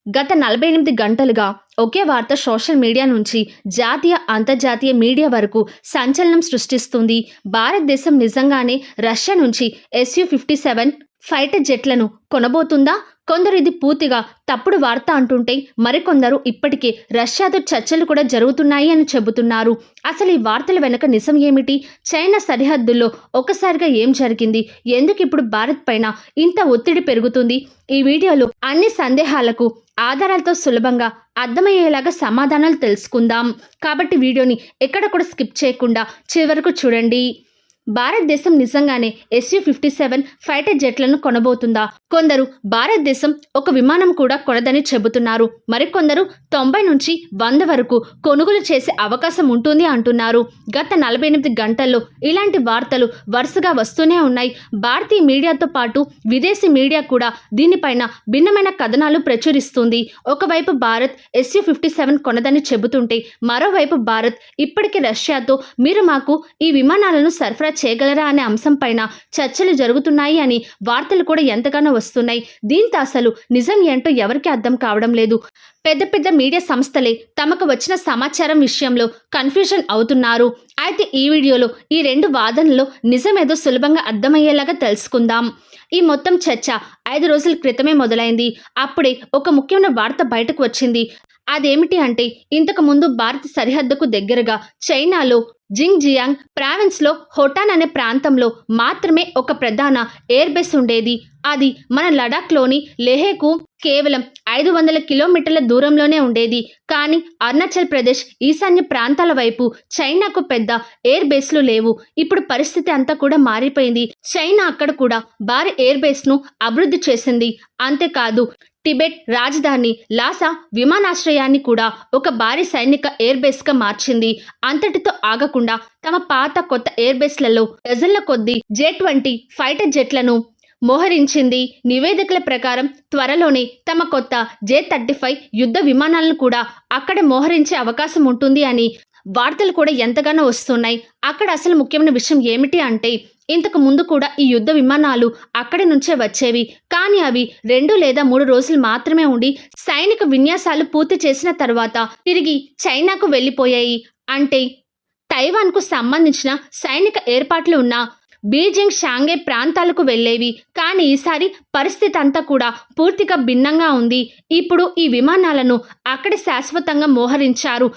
గత 48 గంటలుగా ఒకే వార్త social media నుంచి జాతీయ, అంతర్జాతీయ మీడియా వరకు సంచలనం సృష్టిస్తుంది. భారతదేశం నిజంగానే రష్యా నుంచి SU-57 ఫైటర్ జెట్లను కొనబోతుందా? కొందరు ఇది పూర్తిగా తప్పుడు వార్త అంటుంటే, మరికొందరు ఇప్పటికే రష్యాతో చర్చలు కూడా జరుగుతున్నాయి అని చెబుతున్నారు. అసలు ఈ వార్తల వెనుక నిజం ఏమిటి? చైనా సరిహద్దుల్లో ఒక్కసారిగా ఏం జరిగింది? ఎందుకు ఇప్పుడు భారత్ పైన ఇంత ఒత్తిడి పెరుగుతుంది? ఈ వీడియోలో అన్ని సందేహాలకు ఆధారాలతో సులభంగా అర్థమయ్యేలాగా సమాధానాలు తెలుసుకుందాం. కాబట్టి వీడియోని ఎక్కడ కూడా స్కిప్ చేయకుండా చివరకు చూడండి. భారతదేశం నిజంగానే SU-57 ఫైటర్ జెట్లను కొనబోతుందా? కొందరు భారతదేశం ఒక విమానం కూడా కొనదని చెబుతున్నారు. మరికొందరు 90 నుంచి 100 వరకు కొనుగోలు చేసే అవకాశం ఉంటుంది అంటున్నారు. గత 48 గంటల్లో ఇలాంటి వార్తలు వరుసగా వస్తూనే ఉన్నాయి. భారతీయ మీడియాతో పాటు విదేశీ మీడియా కూడా దీనిపైన భిన్నమైన కథనాలు ప్రచురిస్తుంది. ఒకవైపు భారత్ SU-57 కొనదని చెబుతుంటే, మరోవైపు భారత్ ఇప్పటికే రష్యాతో మీరు మాకు ఈ విమానాలను సరఫరా చేయగలరా అనే అంశం పైన చర్చలు జరుగుతున్నాయి అని వార్తలు కూడా ఎంతగానో వస్తున్నాయి. దీంతో అసలు నిజం ఏంటో ఎవరికి అర్థం కావడం లేదు. పెద్ద పెద్ద మీడియా సంస్థలే తమకు వచ్చిన సమాచారం విషయంలో కన్ఫ్యూజన్ అవుతున్నారు. అయితే ఈ వీడియోలో ఈ రెండు వాదనలో నిజమేదో సులభంగా అర్థమయ్యేలాగా తెలుసుకుందాం. ఈ మొత్తం చర్చ 5 రోజుల క్రితమే మొదలైంది. అప్పుడే ఒక ముఖ్యమైన వార్త బయటకు వచ్చింది. అదేమిటి అంటే, ఇంతకు ముందు భారత సరిహద్దుకు దగ్గరగా చైనాలో జింగ్జియాంగ్ ప్రావిన్స్లో హోటాన్ అనే ప్రాంతంలో మాత్రమే ఒక ప్రధాన ఎయిర్ బేస్ ఉండేది. అది మన లడాఖ్లోని లెహేకు కేవలం 500 కిలోమీటర్ల దూరంలోనే ఉండేది. కానీ అరుణాచల్ ప్రదేశ్ ఈశాన్య ప్రాంతాల వైపు చైనాకు పెద్ద ఎయిర్ బేస్లు లేవు. ఇప్పుడు పరిస్థితి అంతా కూడా మారిపోయింది. చైనా అక్కడ కూడా భారీ ఎయిర్ బేస్ను అభివృద్ధి చేసింది. అంతేకాదు, టిబెట్ రాజధాని లాసా విమానాశ్రయాన్ని కూడా ఒక భారీ సైనిక ఎయిర్ బేస్గా మార్చింది. అంతటితో ఆగకుండా తమ పాత కొత్త ఎయిర్ బేస్లలో డజన్ల కొద్దీ J-20 ఫైటర్ జెట్లను మోహరించింది. నివేదికల ప్రకారం త్వరలోనే తమ కొత్త J-35 యుద్ధ విమానాలను కూడా అక్కడ మోహరించే అవకాశం ఉంటుంది అని వార్తలు కూడా ఎంతగానో వస్తున్నాయి. అక్కడ అసలు ముఖ్యమైన విషయం ఏమిటి అంటే, ఇంతకు ముందు కూడా ఈ యుద్ధ విమానాలు అక్కడి నుంచే వచ్చేవి. కానీ అవి 2 లేదా 3 రోజులు మాత్రమే ఉండి సైనిక విన్యాసాలు పూర్తి చేసిన తర్వాత తిరిగి చైనాకు వెళ్ళిపోయాయి. అంటే తైవాన్కు సంబంధించిన సైనిక ఏర్పాట్లు ఉన్న బీజింగ్, షాంఘై ప్రాంతాలకు వెళ్ళేవి. కానీ ఈసారి పరిస్థితి అంతా కూడా పూర్తిగా భిన్నంగా ఉంది. ఇప్పుడు ఈ విమానాలను అక్కడే శాశ్వతంగా మోహరించారు.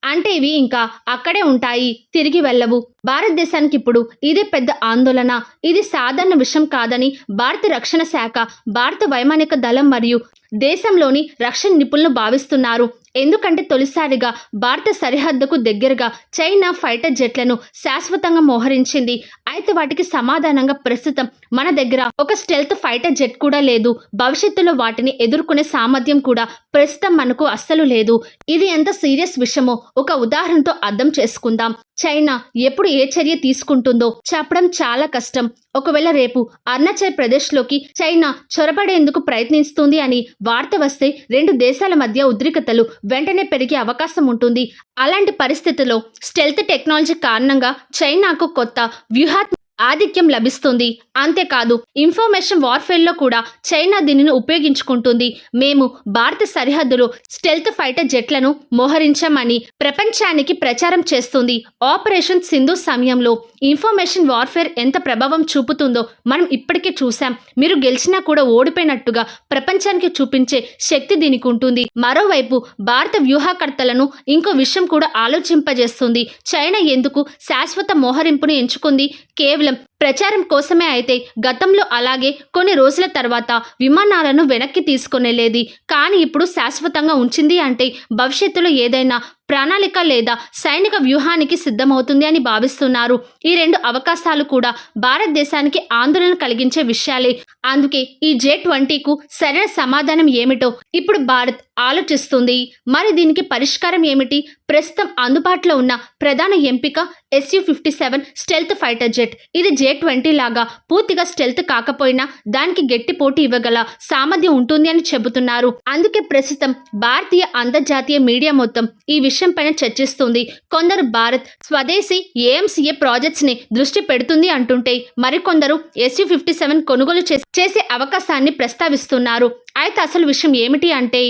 అంటే ఇవి ఇంకా అక్కడే ఉంటాయి, తిరిగి వెళ్ళవు. భారతదేశానికి ఇప్పుడు ఇదే పెద్ద ఆందోళన. ఇది సాధారణ విషయం కాదని భారత రక్షణ శాఖ, భారత వైమానిక దళం మరియు దేశంలోని రక్షణ నిపుణులు భావిస్తున్నారు. ఎందుకంటే తొలిసారిగా భారత సరిహద్దుకు దగ్గరగా చైనా ఫైటర్ జెట్లను శాశ్వతంగా మోహరించింది. అయితే వాటికి సమాధానంగా ప్రస్తుతం మన దగ్గర ఒక స్టెల్త్ ఫైటర్ జెట్ కూడా లేదు. భవిష్యత్తులో వాటిని ఎదుర్కొనే సామర్థ్యం కూడా ప్రస్తుతం మనకు అస్సలు లేదు. ఇది ఎంత సీరియస్ విషయమో ఒక ఉదాహరణతో అర్థం చేసుకుందాం. చైనా ఎప్పుడు ఏ చర్య తీసుకుంటుందో చెప్పడం చాలా కష్టం. ఒకవేళ రేపు అరుణాచల్ ప్రదేశ్లోకి చైనా చొరబడేందుకు ప్రయత్నిస్తుంది అని వార్త వస్తే 2 దేశాల మధ్య ఉద్రిక్తతలు వెంటనే పెరిగే అవకాశం ఉంటుంది. అలాంటి పరిస్థితుల్లో స్టెల్త్ టెక్నాలజీ కారణంగా చైనాకు కొత్త వ్యూహాత్మక ఆధిక్యం లభిస్తుంది. అంతేకాదు, ఇన్ఫర్మేషన్ వార్ఫేర్లో కూడా చైనా దీనిని ఉపయోగించుకుంటుంది. మేము భారత సరిహద్దులో స్టెల్త్ ఫైటర్ జెట్లను మోహరించామని ప్రపంచానికి ప్రచారం చేస్తుంది. ఆపరేషన్ సింధు సమయంలో ఇన్ఫర్మేషన్ వార్ఫేర్ ఎంత ప్రభావం చూపుతుందో మనం ఇప్పటికే చూసాం. మీరు గెలిచినా కూడా ఓడిపోయినట్టుగా ప్రపంచానికి చూపించే శక్తి దీనికి ఉంటుంది. మరోవైపు భారత వ్యూహకర్తలను ఇంకో విషయం కూడా ఆలోచింపజేస్తుంది. చైనా ఎందుకు శాశ్వత మోహరింపును ఎంచుకుంది? కేవలం ప్రచారం కోసమే. అయితే గతంలో అలాగే కొన్ని రోజుల తర్వాత విమానాలను వెనక్కి తీసుకొనేలేది. కానీ ఇప్పుడు శాశ్వతంగా ఉంచింది అంటే భవిష్యత్తులో ఏదైనా ప్రణాళిక లేదా సైనిక వ్యూహానికి సిద్ధమవుతుంది అని భావిస్తున్నారు. ఈ 2 అవకాశాలు కూడా భారతదేశానికి ఆందోళన కలిగించే విషయాలే. అందుకే ఈ J-20కు సరైన సమాధానం ఏమిటో ఇప్పుడు భారత్ ఆలోచిస్తుంది. మరి దీనికి పరిష్కారం ఏమిటి? ప్రస్తుతం అందుబాటులో ఉన్న ప్రధాన ఎంపిక SU-57 స్టెల్త్ ఫైటర్ జెట్. ఇది J-20 లాగా పూర్తిగా స్టెల్త్ కాకపోయినా దానికి గట్టి పోటీ ఇవ్వగల సామర్థ్యం ఉంటుంది అని చెబుతున్నారు. అందుకే ప్రస్తుతం భారతీయ, అంతర్జాతీయ మీడియా మొత్తం ఈ విషయం పైన చర్చిస్తుంది. కొందరు భారత్ స్వదేశీ AMCA ప్రాజెక్ట్స్ ని దృష్టి పెడుతుంది అంటుంటే, మరికొందరు SU-57 కొనుగోలు చేసే అవకాశాన్ని ప్రస్తావిస్తున్నారు. అయితే అసలు విషయం ఏమిటి అంటే,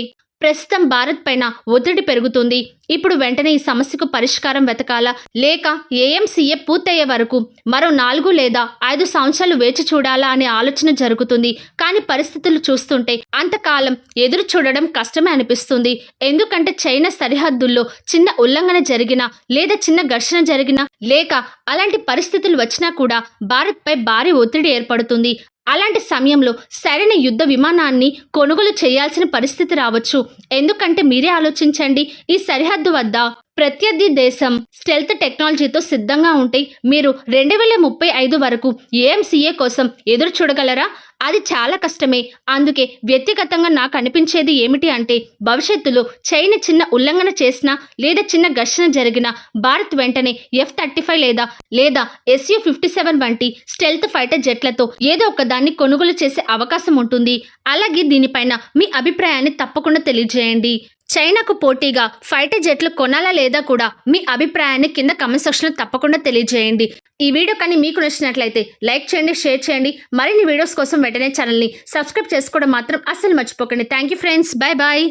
ప్రస్తుతం భారత్ పైన ఒత్తిడి పెరుగుతుంది. ఇప్పుడు వెంటనే ఈ సమస్యకు పరిష్కారం వెతకాలా, లేక ఏఎంసీఏ పూర్తయ్యే వరకు మరో 4 లేదా 5 సంవత్సరాలు వేచి చూడాలా అనే ఆలోచన జరుగుతుంది. కానీ పరిస్థితులు చూస్తుంటే అంతకాలం ఎదురు చూడడం కష్టమే అనిపిస్తుంది. ఎందుకంటే చైనా సరిహద్దుల్లో చిన్న ఉల్లంఘన జరిగినా లేదా చిన్న ఘర్షణ జరిగినా లేక అలాంటి పరిస్థితులు వచ్చినా కూడా భారత్పై భారీ ఒత్తిడి ఏర్పడుతుంది. అలాంటి సమయంలో సరైన యుద్ధ విమానాన్ని కొనుగోలు చేయాల్సిన పరిస్థితి రావచ్చు. ఎందుకంటే మీరే ఆలోచించండి, ఈ సరిహద్దు వద్ద ప్రత్యర్థి దేశం స్టెల్త్ టెక్నాలజీతో సిద్ధంగా ఉంటే మీరు 2035 వరకు ఏఎంసీఏ కోసం ఎదురు చూడగలరా? అది చాలా కష్టమే. అందుకే వ్యక్తిగతంగా నాకు అనిపించేది ఏమిటి అంటే, భవిష్యత్తులో చైనా చిన్న ఉల్లంఘన చేసినా లేదా చిన్న ఘర్షణ జరిగినా భారత్ వెంటనే F-35 లేదా SU-57 వంటి స్టెల్త్ ఫైటర్ జెట్లతో ఏదో ఒక దాన్ని కొనుగోలు చేసే అవకాశం ఉంటుంది. అలాగే దీనిపైన మీ అభిప్రాయాన్ని తప్పకుండా తెలియజేయండి. చైనాకు పోటీగా ఫైటర్ జెట్లు కొనాలా లేదా కూడా మీ అభిప్రాయాన్ని కింద కామెంట్ సెక్షన్లో తప్పకుండా తెలియజేయండి. ఈ వీడియో కానీ మీకు నచ్చినట్లయితే లైక్ చేయండి, షేర్ చేయండి. మరిన్ని వీడియోస్ కోసం వెంటనే ఛానల్ని సబ్స్క్రైబ్ చేసుకోవడం మాత్రం అస్సలు మర్చిపోకండి. Thank you friends, bye bye.